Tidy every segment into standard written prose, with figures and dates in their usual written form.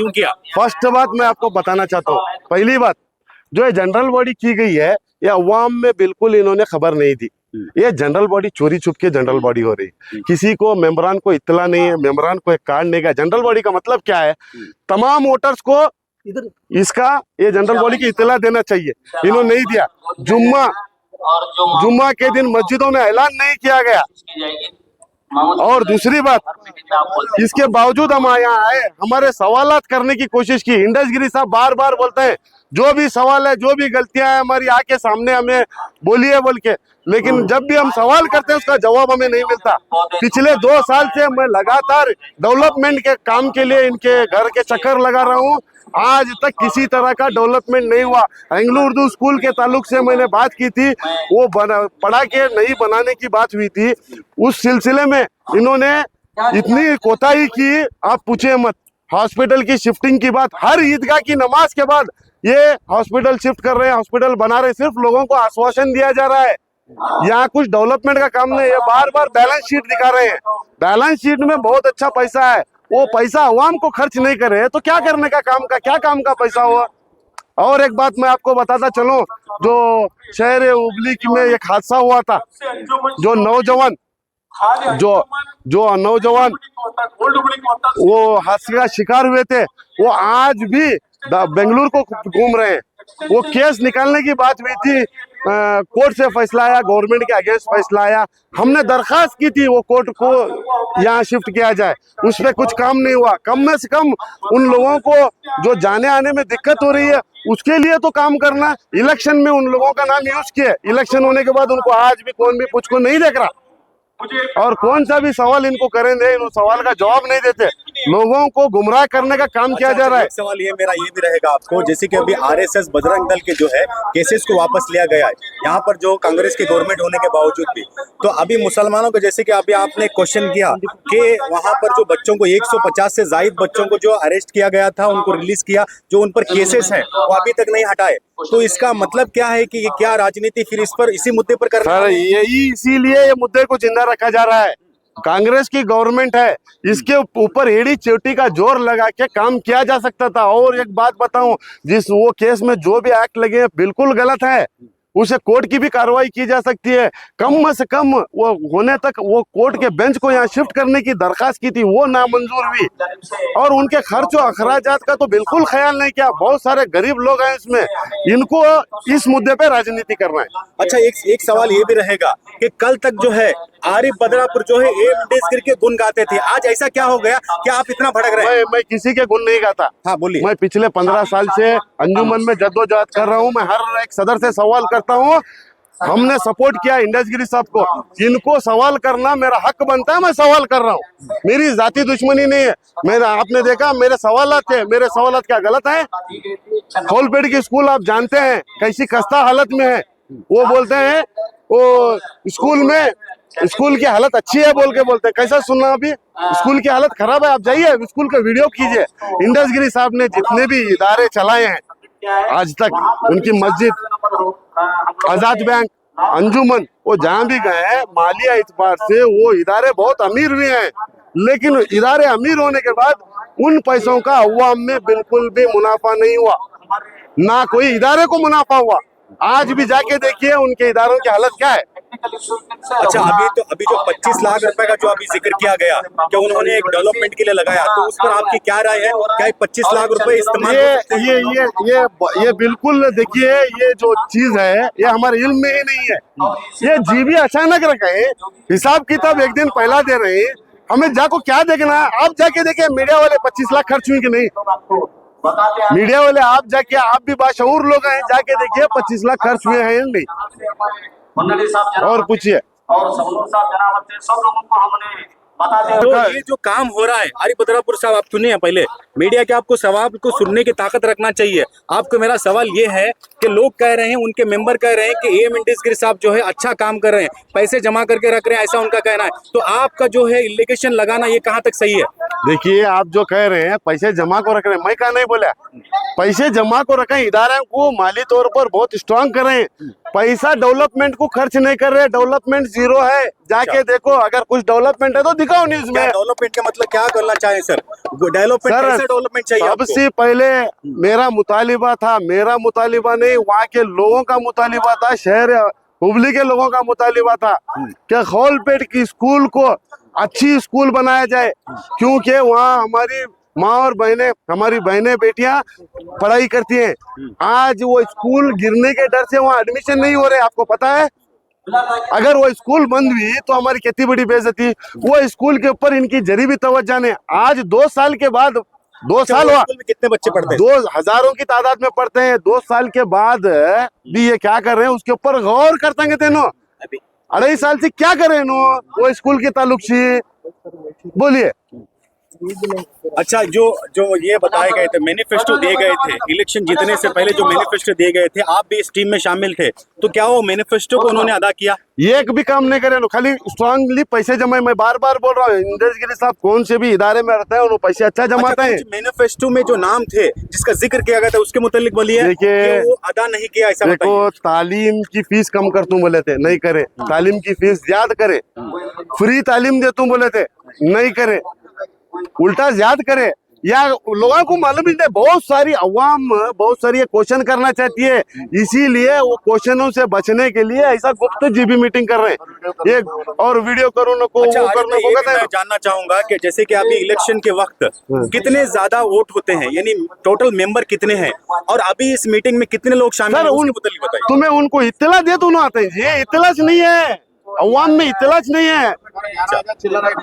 क्यों किया? फर्स्ट बात मैं आपको बताना चाहता हूँ, पहली बात जो ये जनरल बॉडी की गई है ये अवाम में बिल्कुल इन्होंने खबर नहीं दी। ये जनरल बॉडी चोरी छुप के जनरल बॉडी हो रही है, किसी को मेंबरान को इत्तला नहीं है, मेंबरान को एक कार्ड नहीं गया। जनरल बॉडी का मतलब क्या है, तमाम वोटर्स को इसका ये जनरल बॉडी की इत्तला देना चाहिए, इन्होंने नहीं दिया। जुम्मा के दिन मस्जिदों में ऐलान नहीं किया गया। और दूसरी बात, इसके बावजूद हम यहाँ आए, हमारे सवालात करने की कोशिश की। इंडस गिरी साहब बार बार बोलते हैं जो भी सवाल है, जो भी गलतियां हैं हमारी आके सामने हमें बोलिए बोल के, लेकिन जब भी हम सवाल करते हैं उसका जवाब हमें नहीं मिलता। पिछले 2 साल से मैं लगातार डेवलपमेंट के काम के लिए इनके घर के चक्कर लगा रहा हूँ, आज तक किसी तरह का डेवलपमेंट नहीं हुआ। एंग्लो उर्दू स्कूल के ताल्लुक से मैंने बात की थी, वो पढ़ा के नहीं बनाने की बात हुई थी। उस सिलसिले में इन्होंने इतनी कोताही की आप पूछे मत। हॉस्पिटल की शिफ्टिंग की बात, हर ईदगाह की नमाज के बाद ये हॉस्पिटल शिफ्ट कर रहे हैं, हॉस्पिटल बना रहे हैं, सिर्फ लोगों को आश्वासन दिया जा रहा है, यहाँ कुछ डेवलपमेंट का काम नहीं है। बार बार बैलेंस शीट दिखा रहे हैं, बैलेंस शीट में बहुत अच्छा पैसा है, वो पैसा अवाम को खर्च नहीं करे तो क्या करने का काम का, क्या काम का पैसा हुआ। और एक बात मैं आपको बताता चलूं, जो शहर उबली में एक हादसा हुआ था, जो नौजवान वो हादसे का शिकार हुए थे, वो आज भी बेंगलुरु को घूम रहे हैं। वो केस निकालने की बात हुई थी, कोर्ट से फैसला आया, गवर्नमेंट के अगेंस्ट फैसला आया, हमने दरखास्त की थी वो कोर्ट को यहाँ शिफ्ट किया जाए, उस पर कुछ काम नहीं हुआ। कम से कम उन लोगों को जो जाने आने में दिक्कत हो रही है उसके लिए तो काम करना। इलेक्शन में उन लोगों का नाम यूज किए, इलेक्शन होने के बाद उनको आज भी कौन भी कुछ को नहीं देख रहा, और कौन सा भी सवाल इनको करेंगे इन सवाल का जवाब नहीं देते। लोगों को गुमराह करने का काम किया जा रहा है। सवाल ये मेरा ये भी रहेगा आपको, जैसे कि अभी आरएसएस बजरंग दल के जो है केसेस को वापस लिया गया है यहाँ पर, जो कांग्रेस की गवर्नमेंट होने के बावजूद भी, तो अभी मुसलमानों को, जैसे कि अभी आपने क्वेश्चन किया कि वहां पर जो बच्चों को 150 से ज्यादा बच्चों को जो अरेस्ट किया गया था उनको रिलीज किया, जो उन पर केसेस है वो अभी तक नहीं हटाए, तो इसका मतलब क्या है कि ये क्या राजनीति फिर इस पर, इसी मुद्दे पर कर रहा है? यही इसीलिए ये मुद्दे को जिंदा रखा जा रहा है। कांग्रेस की गवर्नमेंट है, इसके ऊपर एड़ी चोटी का जोर लगा के काम किया जा सकता था। और एक बात बताऊं, जिस वो केस में जो भी एक्ट लगे हैं बिल्कुल गलत है, उसे कोर्ट की भी कार्रवाई की जा सकती है। कम से कम वो होने तक वो कोर्ट के बेंच को यहाँ शिफ्ट करने की दरखास्त की थी, वो नामंजूर हुई। और उनके खर्च और अखराजात का तो बिल्कुल ख्याल नहीं किया। बहुत सारे गरीब लोग हैं इसमें, इनको इस मुद्दे पे राजनीति करना है। अच्छा, एक सवाल ये भी रहेगा कि कल तक जो है आरिफ बदरापुर जो है एमएमडीएस के गुण गाते थे, आज ऐसा क्या हो गया कि आप इतना भड़क रहे हैं? मैं किसी के गुण नहीं गाता। हाँ बोलिए। मैं पिछले 15 साल से अंजुमन में जद्दोजहद कर रहा हूँ, मैं हर एक सदर से सवाल करता हूँ। हमने सपोर्ट किया इंडस गिरी साहब को, इनको सवाल करना मेरा हक बनता है, मैं सवाल कर रहा हूँ, मेरी जाती दुश्मनी नहीं है। मेरा आपने देखा मेरे सवालात थे, मेरे सवालात क्या गलत है? खोलपेट की स्कूल आप जानते हैं कैसी खस्ता हालत में है, वो बोलते हैं वो स्कूल की हालत अच्छी है बोल के बोलते हैं। कैसा सुनना, अभी स्कूल की हालत खराब है? आप जाइए स्कूल का वीडियो कीजिए। इंडस गिरी साहब ने जितने भी इदारे चलाए हैं आज तक, उनकी मस्जिद, आजाद बैंक, अंजुमन, वो जहाँ भी गए हैं मालिया इतबार से वो इदारे बहुत अमीर हुए हैं, लेकिन इदारे अमीर होने के बाद उन पैसों का अवाम में बिल्कुल भी मुनाफा नहीं हुआ, ना कोई इदारे को मुनाफा हुआ। आज भी जाके देखिए उनके इदारों की हालत क्या है। अच्छा, अभी जो 25 लाख रुपए का जो अभी जिक्र किया गया कि उन्होंने एक डेवलपमेंट के लिए लगाया, तो उस पर आपकी क्या राय है? क्या 25 लाख रुपए इस्तेमाल ये बिल्कुल, देखिए ये जो चीज है ये हमारे इल्म में ही नहीं है। ये जीवी अचानक रखे, हिसाब किताब एक दिन पहला दे रहे हैं, हमें जाको क्या देखना है? आप जाके देखे मीडिया वाले 25 लाख खर्च हुई कि नहीं? मीडिया वाले आप जाके, आप भी बाशऊर लोग हैं, जाके देखिए 25 लाख खर्च हुए हैं नहीं, और पूछिए। तो ये जो काम हो रहा है, आरिफ बदरापुर साहब आप सुनिए, पहले मीडिया के आपको सवाल को सुनने की ताकत रखना चाहिए। आपको मेरा सवाल ये है कि लोग कह रहे हैं, उनके मेंबर कह रहे हैं कि एम इंडस गिरी साहब जो है अच्छा काम कर रहे हैं, पैसे जमा करके रख रहे हैं, ऐसा उनका कहना है, तो आपका जो है एलिगेशन लगाना ये कहाँ तक सही है? देखिए आप जो कह रहे हैं पैसे जमा को रख रहे हैं, मैं कहा नहीं बोला, पैसे जमा को रखें, इदारे को माली तौर पर बहुत स्ट्रांग करें, पैसा डेवलपमेंट को खर्च नहीं कर रहे, डेवलपमेंट जीरो है, जाके देखो, अगर कुछ डेवलपमेंट है तो दिखाओ न्यूज में। डेवलपमेंट का मतलब क्या करना चाहे सर? डेवलपमेंट कैसे डेवलपमेंट चाहिए आपको? सबसे पहले मेरा मुतालिबा था, मेरा मुतालिबा नहीं, वहाँ के लोगों का मुतालिबा था, शहर हुबली के लोगों का मुतालिबा था कि खौलपेट की स्कूल को अच्छी स्कूल बनाया जाए, क्योंकि वहाँ हमारी माँ और बहनें, हमारी बहनें बेटियां पढ़ाई करती हैं। आज वो स्कूल गिरने के डर से वहाँ एडमिशन नहीं हो रहे, आपको पता है? अगर वो स्कूल बंद हुई तो हमारी कितनी बड़ी बेइज्जती। वो स्कूल के ऊपर इनकी जरी भी तवज्जो नहीं। आज 2 साल के बाद, 2 साल हुआ, स्कूल में कितने बच्चे पढ़ते हैं? 2 हजारों की तादाद में पढ़ते हैं। 2 साल के बाद भी ये क्या कर रहे हैं उसके ऊपर गौर करते हैं तेनो। 2.5 साल से क्या कर रहे हैं नो वो स्कूल के ताल्लुक से, बोलिए। अच्छा, जो ये बताए गए थे, मैनिफेस्टो दिए गए थे इलेक्शन जीतने से पहले, जो मैनिफेस्टो दिए गए थे, आप भी इस टीम में शामिल थे, तो क्या वो मैनिफेस्टो को उन्होंने अदा किया? एक भी काम नहीं करे, खाली स्ट्रांगली पैसे जमाए। मैं बार बार बोल रहा हूँ, इंद्रेश गिरी साहब कौन से भी इदारे में रहते हैं उन्होंने पैसे अच्छा जमाते हैं। मैनिफेस्टो में जो नाम थे जिसका जिक्र किया गया था उसके मुतालिक बोलिए। देखिए, वो अदा नहीं किया, ऐसा देखो, तालीम की फीस कम कर तुम बोले थे, नहीं करे। तालीम की फीस ज्यादा करे, फ्री तालीम दे तुम बोले थे, नहीं करे, उल्टा ज्यादा करे। या लोगों को मालूम ही नहीं, बहुत सारी अवाम बहुत सारी क्वेश्चन करना चाहती है, इसीलिए वो क्वेश्चनों से बचने के लिए ऐसा गुप्त जीबी मीटिंग कर रहे हैं, ये और वीडियो करो न को, अच्छा, वो करने को कहते हैं। मैं जानना चाहूंगा कि जैसे कि अभी इलेक्शन के वक्त कितने ज्यादा वोट होते हैं, यानी टोटल मेंबर कितने हैं, और अभी इस मीटिंग में कितने लोग शामिल हैं, उसके मुतालिक बताइए। तुम्हें उनको इत्तला दे तो ना आते हैं, ये इत्तलाच नहीं है, अवाम में इत्तलाच नहीं है।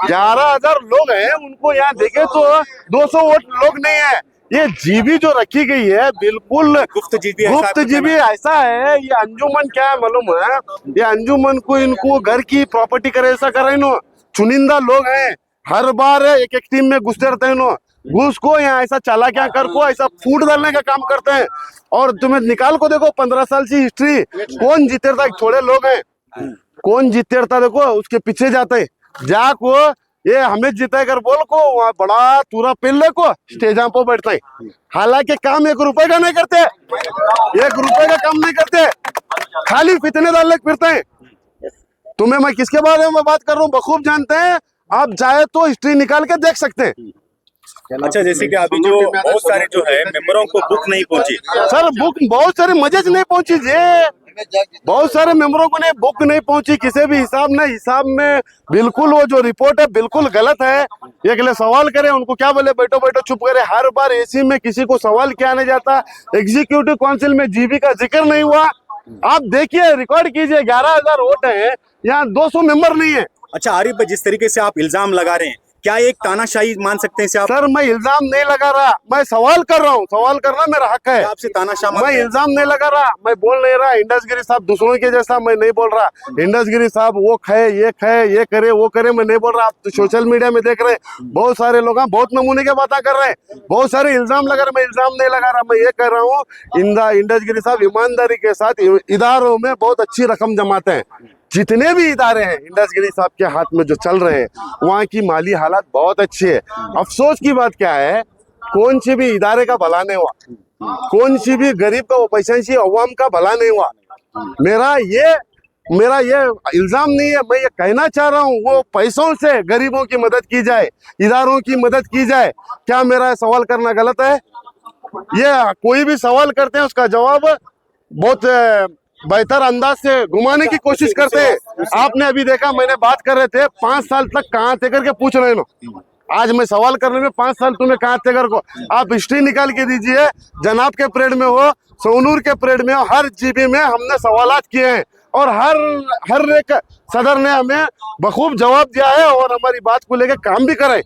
11,000 लोग हैं, उनको यहाँ देखे तो 200 वोट लोग नहीं है। ये जीबी जो रखी गई है बिल्कुल गुप्त जीबी ऐसा है। ये अंजुमन क्या है मालूम है? ये अंजुमन को इनको घर की प्रॉपर्टी करे ऐसा कर रहे नो। चुनिंदा लोग हैं, हर बार एक टीम में घुसते रहते हैं नो, घुस को यहाँ ऐसा चाला क्या कर को ऐसा फूट डालने का काम करते हैं। और तुम्हें निकाल को देखो 15 साल की हिस्ट्री, कौन जीते था? थोड़े लोग हैं, कौन जीते रहता देखो उसके पीछे जाते हैं, जा को ये हमें जीता कर बोल को वहाँ बड़ा पूरा पिल्ले को स्टेजा पर बैठते हैं। हालांकि काम 1 रुपए का नहीं करते, 1 रुपए का काम नहीं करते, खाली फितने डालने फिरते हैं। तुम्हें मैं किसके बारे में बात कर रहा हूँ बखूब जानते हैं, आप चाहे तो हिस्ट्री निकाल के देख सकते हैं। अच्छा, जैसे कि अभी जो बहुत सारे जो है मेंबरों को बुक नहीं पहुंची सर, बुक बहुत सारे मजे से नहीं पहुंची जी, बहुत सारे मेंबरों को नहीं बुक नहीं पहुंची किसी भी हिसाब में बिल्कुल वो जो रिपोर्ट है बिल्कुल गलत है। एक ले सवाल करे, उनको क्या बोले, बैठो बैठो चुप करे। हर बार एसी में किसी को सवाल किया नहीं जाता, एग्जीक्यूटिव काउंसिल में जीबी का जिक्र नहीं हुआ। आप देखिए, रिकॉर्ड कीजिए, 11,000 वोट है, यहाँ 200 मेंबर नहीं है। अच्छा आरिफ भाई, जिस तरीके से आप इल्जाम लगा रहे हैं, क्या एक तानाशाही मान सकते हैं आप? सर, मैं इल्जाम नहीं लगा रहा, मैं सवाल कर रहा हूँ, सवाल करना मेरा हक है। आपसे तानाशाह मैं इल्जाम नहीं लगा रहा, मैं बोल नहीं रहा इंडस गिरी साहब दूसरों के जैसा मैं नहीं बोल रहा। इंडस गिरी साहब वो खाए, ये करे, वो करे, मैं नहीं बोल रहा। आप तो सोशल मीडिया में देख रहे हैं, बहुत सारे लोग बहुत नमूने के बातें कर रहे हैं, बहुत सारे इल्जाम लगा रहे। मैं इल्जाम नहीं लगा रहा, मैं ये कह रहा हूँ इंडस गिरी साहब ईमानदारी के साथ इदारों में बहुत अच्छी रकम जमाते हैं। जितने भी इदारे हैं इंडस गिरी साहब के हाथ में जो चल रहे हैं, वहाँ की माली हालात बहुत अच्छी है। अफसोस की बात क्या है, कौन सी भी इदारे का भला नहीं हुआ, कौन सी भी गरीब का वो पैसा सी अवाम का भला नहीं हुआ। मेरा ये इल्जाम नहीं है, मैं ये कहना चाह रहा हूँ वो पैसों से गरीबों की मदद की जाए, इदारों की मदद की जाए। क्या मेरा सवाल करना गलत है? ये कोई भी सवाल करते हैं उसका जवाब बहुत बेहतर अंदाज से घुमाने की कोशिश करते हैं। आपने अभी देखा, मैंने बात कर रहे थे 5 साल तक कहाँ थे करके पूछ रहे हो, आज मैं सवाल करने में 5 साल तुम्हें कहाँ थे कर को आप हिस्ट्री निकाल के दीजिए। जनाब के परेड में हो, सोनूर के परेड में हो, हर जीबी में हमने सवालात किए हैं और हर एक सदर ने हमें बखूब जवाब दिया है और हमारी बात को लेकर काम भी करे।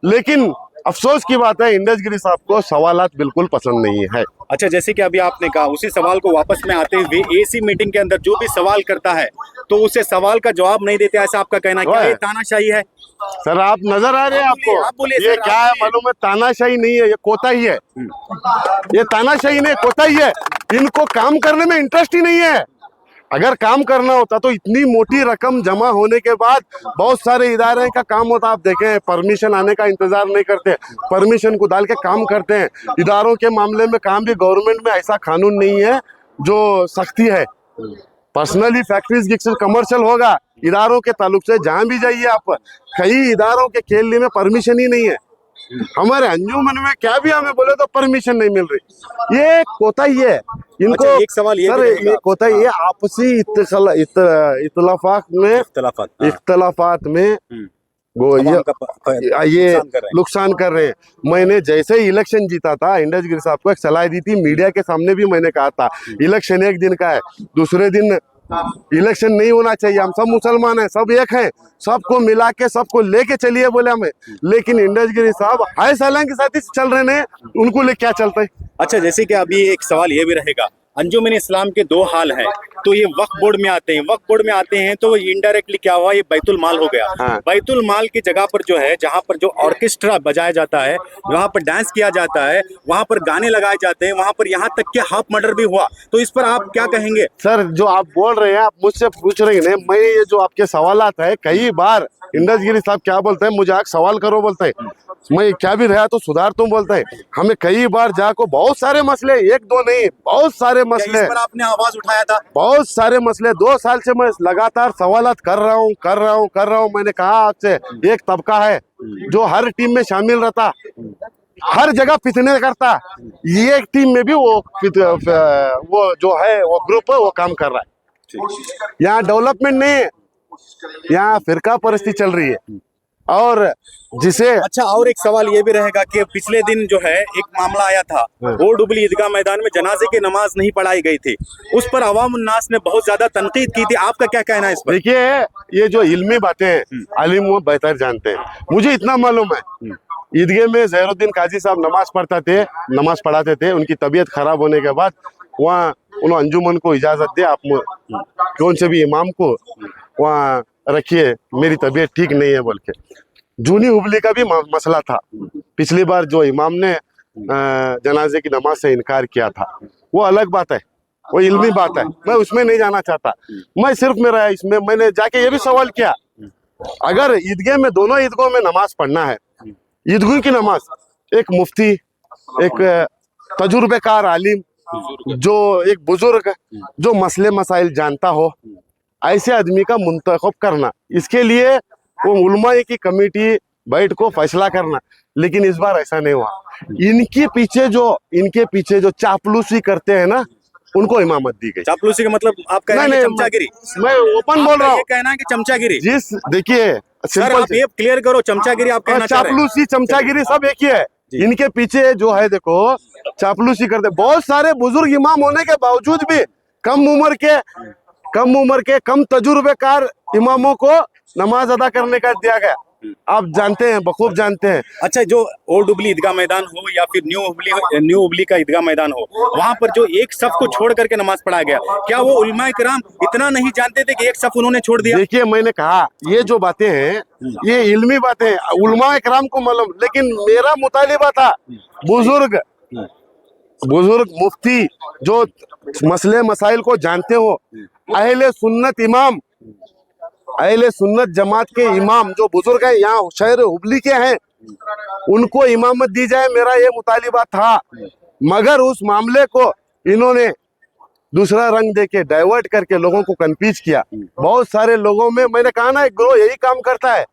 लेकिन अफसोस की बात है, इंडस गिरी साहब को सवालात बिल्कुल पसंद नहीं है। अच्छा, जैसे कि अभी आपने कहा, उसी सवाल को वापस में आते हुए एसी मीटिंग के अंदर जो भी सवाल करता है तो उसे सवाल का जवाब नहीं देते, ऐसा आपका कहना क्या है? तानाशाही है? सर, आप नजर आ रहे हैं आपको, आप बोलिए ये सर, क्या है मालूम है? तानाशाही नहीं है, ये कोताही है। ये तानाशाही नहीं, कोताही है। इनको काम करने में इंटरेस्ट ही नहीं है। अगर काम करना होता तो इतनी मोटी रकम जमा होने के बाद बहुत सारे इदारे का काम होता, आप देखें परमिशन आने का इंतजार नहीं करते, परमिशन को डाल के काम करते हैं। इदारों के मामले में काम भी गवर्नमेंट में ऐसा कानून नहीं है जो सख्ती है। पर्सनली फैक्ट्रीज कमर्शियल होगा, इदारों के ताल्लुक से जहां भी जाइए आप, कई इदारों के खेलने में परमिशन ही नहीं है। हमारे अंजुमन में क्या भी हमें बोले तो परमिशन नहीं मिल रही, ये कोताही है इनको। अच्छा, एक सवाल ये सर, भी रहेगा। ये कोताही ये आपसी इख्तलाफात में वो ये नुकसान कर रहे हैं। मैंने जैसे ही इलेक्शन जीता था, इंडस साहब को एक सलाह दी थी, मीडिया के सामने भी मैंने कहा था, इलेक्शन एक दिन का है, दूसरे दिन इलेक्शन नहीं होना चाहिए, हम सब मुसलमान हैं, सब एक हैं, सबको मिला के सबको लेके चलिए बोले हमें। लेकिन इंडस गिरी साहब हाय सालान के साथ ही चल रहे हैं, उनको ले क्या चलता है। अच्छा, जैसे कि अभी एक सवाल ये भी रहेगा, अंजुमन इस्लाम के दो हाल हैं, तो ये वक्फ बोर्ड में आते हैं, वक्फ बोर्ड में आते हैं तो इनडायरेक्टली क्या हुआ, ये बैतुल माल हो गया। हाँ। बैतुल माल की जगह पर जो है, जहाँ पर जो ऑर्केस्ट्रा बजाया जाता है, वहाँ पर डांस किया जाता है, वहाँ पर गाने लगाए जाते हैं, वहाँ पर यहाँ तक कि हाफ मर्डर भी हुआ, तो इस पर आप क्या कहेंगे? सर, जो आप बोल रहे हैं, आप मुझसे पूछ रहे हैं, मैं ये जो आपके सवालात है, कई बार इंडस गिरी साहब क्या बोलते हैं, मुझे आके सवाल करो बोलते हैं, मैं क्या भी रहा तो सुधार तुम बोलते हैं। हमें कई बार जाको बहुत सारे मसले, एक दो नहीं बहुत सारे मसले, इस पर आपने आवाज उठाया था? बहुत सारे मसले 2 साल से मैं लगातार सवालात कर रहा हूँ। मैंने कहा आपसे, एक तबका है जो हर टीम में शामिल रहता, हर जगह फितने करता, ये एक टीम में भी वो जो है वो ग्रुप है वो काम कर रहा है। यहाँ डेवलपमेंट नहीं है, यहाँ फिरका परिस्थिति चल रही है। और जिसे अच्छा, और एक सवाल ये भी रहेगा कि पिछले दिन जो है एक मामला आया था, ओल्ड डुबली ईदगाह मैदान में जनाजे की नमाज नहीं पढ़ाई गई थी, उस पर अवाम उन्नास ने बहुत ज्यादा तनकीद की थी, आपका क्या कहना है इस पर? देखिए, ये जो इल्मी बातें हैं, आलिम वो बेहतर जानते हैं, मुझे इतना मालूम है, ईदगाह में ज़हीरुद्दीन काजी साहब नमाज पढ़ाते थे, उनकी तबीयत खराब होने के बाद वहाँ उन्होंने अंजुमन को इजाजत दी, आप कौन से भी इमाम को वहाँ रखिए, मेरी तबीयत ठीक नहीं है बोल के। जूनी हुबली का भी मसला था, पिछली बार जो इमाम ने जनाजे की नमाज से इनकार किया था, वो अलग बात है, वो इल्मी बात है, मैं उसमें नहीं जाना चाहता। मैं सिर्फ मेरा इसमें मैंने जाके ये भी सवाल किया, अगर ईदगाह में दोनों ईदगाहों में नमाज पढ़ना है, ईदगाह की नमाज एक मुफ्ती, एक तजुर्बेकार आलिम, जो एक बुजुर्ग जो मसले मसाइल जानता हो, ऐसे आदमी का मुंतखब करना, इसके लिए वो उलमा की कमेटी बैठ को फैसला करना, लेकिन इस बार ऐसा नहीं हुआ। इनके पीछे जो चापलूसी करते हैं ना, उनको इमामत दी गई। चापलूसी का मतलब आप कह रहे हैं चमचागिरी? मैं ओपन बोल रहा हूँ, कहना है कि चमचागिरी। देखिए सर, आप ये क्लियर करो, चमचागिरी आप कहना चाह रहे हैं? चापलूसी चमचागिरी सब एक ही है, इनके पीछे जो है देखो चापलूसी करते। बहुत सारे बुजुर्ग इमाम होने के बावजूद भी कम उम्र के कम तजुर्बेकार इमामों को नमाज अदा करने का दिया गया, आप जानते हैं, बखूब जानते हैं। अच्छा, जो ओल्ड डुबली ईदगाह मैदान हो या फिर न्यू हुबली का ईदगाह मैदान हो, वहां पर जो एक सफ को छोड़ करके नमाज पढ़ाया गया, क्या वो उलमाए किराम इतना नहीं जानते थे कि एक सफ उन्होंने छोड़ दिया? देखिए, मैंने कहा ये जो बातें हैं ये इल्मी बातें, उलमाए किराम को मालूम, लेकिन मेरा मुतालिबा था बुजुर्ग मुफ्ती जो मसले मसाइल को जानते हो, अहले सुन्नत जमात के इमाम जो बुजुर्ग हैं, यहाँ शहर हुबली के हैं, उनको इमामत दी जाए, मेरा ये मुतालिबा था। मगर उस मामले को इन्होंने दूसरा रंग देके डाइवर्ट करके लोगों को कंफ्यूज किया। बहुत सारे लोगों में, मैंने कहा ना, एक ग्रोह यही काम करता है,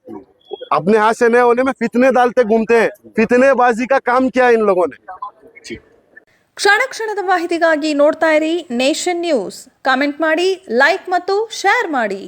अपने हाथ से नए होने में फितने डालते घूमते हैं, फितनेबाजी का काम किया इन लोगों ने। ಕ್ಷಣ ಕ್ಷಣದ ಮಾಹಿತಿಗಾಗಿ ನೋಡ್ತಾ ಇರಿ ನೇಷನ್ ನ್ಯೂಸ್. ಕಾಮೆಂಟ್ ಮಾಡಿ, ಲೈಕ್ ಮತ್ತು ಶೇರ್ ಮಾಡಿ.